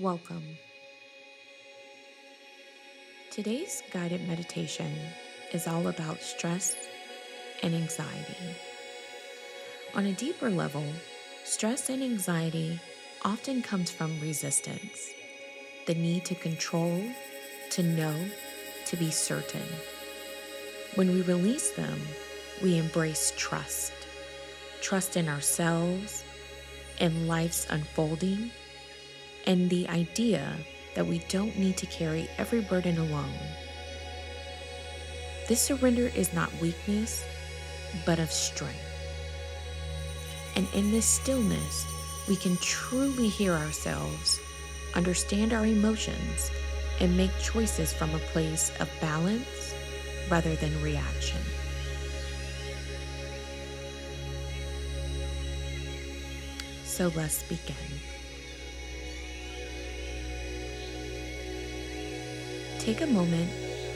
Welcome. Today's guided meditation is all about stress and anxiety. On a deeper level, stress and anxiety often comes from resistance, the need to control, to know, to be certain. When we release them, we embrace trust. Trust in ourselves, in life's unfolding, and the idea that we don't need to carry every burden alone. This surrender is not weakness, but of strength. And in this stillness, we can truly hear ourselves, understand our emotions, and make choices from a place of balance rather than reaction. So let's begin. Take a moment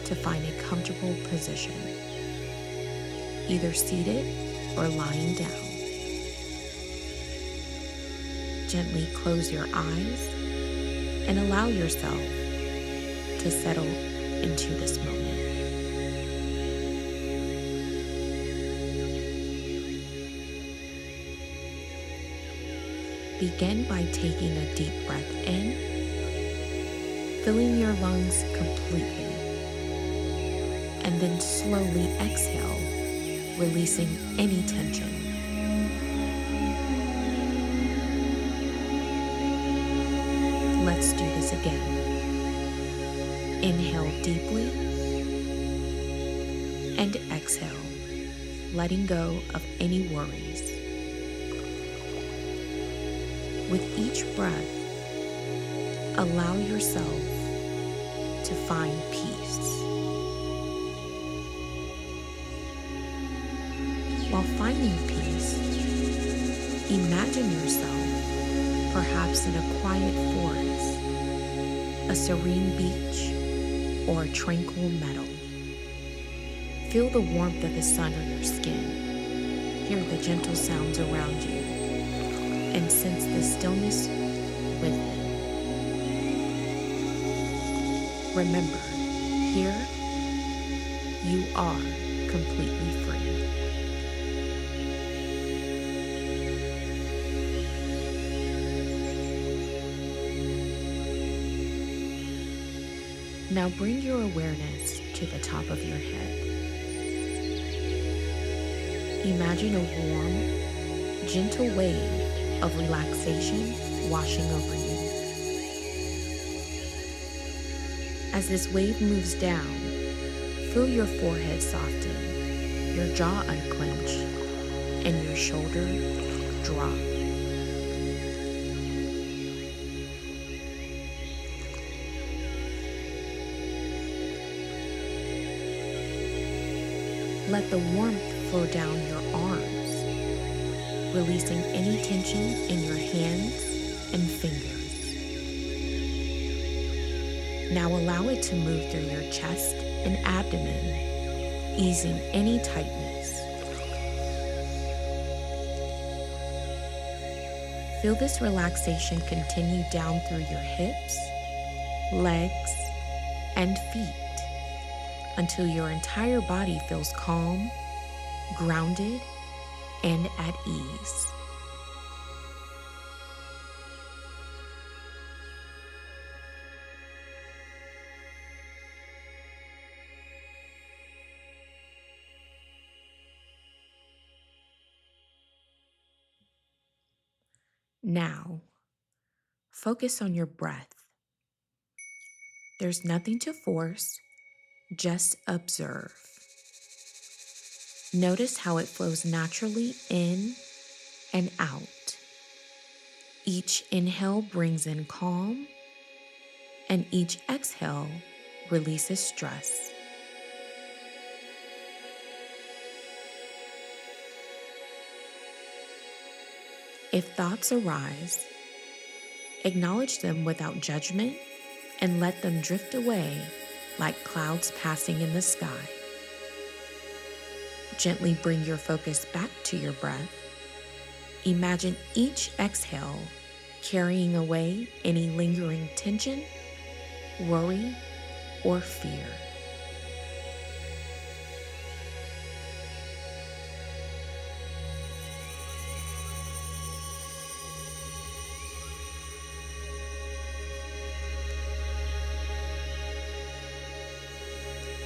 to find a comfortable position, either seated or lying down. Gently close your eyes and allow yourself to settle into this moment. Begin by taking a deep breath in, filling your lungs completely, and then slowly exhale, releasing any tension. Let's do this again. Inhale deeply and exhale, letting go of any worries. With each breath, allow yourself to find peace. While finding peace, imagine yourself perhaps in a quiet forest, a serene beach, or a tranquil meadow. Feel the warmth of the sun on your skin, hear the gentle sounds around you, and sense the stillness within. Remember, here you are completely free. Now bring your awareness to the top of your head. Imagine a warm, gentle wave of relaxation washing over you. As this wave moves down, feel your forehead soften, your jaw unclench, and your shoulder drop. Let the warmth flow down your arms, releasing any tension in your hands and fingers. Now allow it to move through your chest and abdomen, easing any tightness. Feel this relaxation continue down through your hips, legs, and feet until your entire body feels calm, grounded, and at ease. Now, focus on your breath. There's nothing to force, just observe. Notice how it flows naturally in and out. Each inhale brings in calm, and each exhale releases stress. If thoughts arise, acknowledge them without judgment and let them drift away like clouds passing in the sky. Gently bring your focus back to your breath. Imagine each exhale carrying away any lingering tension, worry, or fear.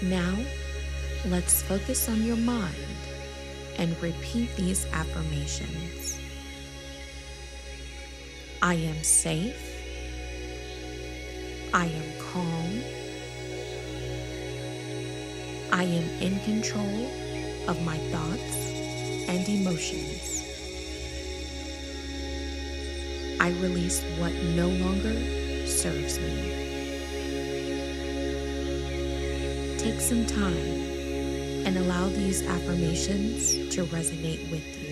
Now, let's focus on your mind and repeat these affirmations. I am safe. I am calm. I am in control of my thoughts and emotions. I release what no longer serves me. Take some time and allow these affirmations to resonate with you.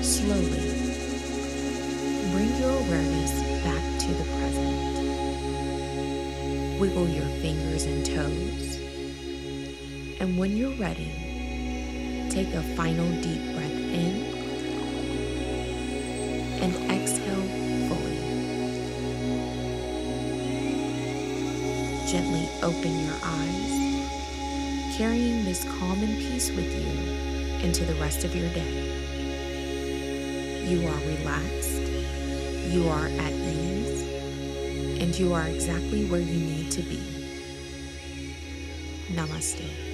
Slowly, bring your awareness back to the present. Wiggle your fingers and toes. And when you're ready, take a final deep breath in and exhale fully. Gently open your eyes, carrying this calm and peace with you into the rest of your day. You are relaxed, you are at ease, and you are exactly where you need to be. Namaste.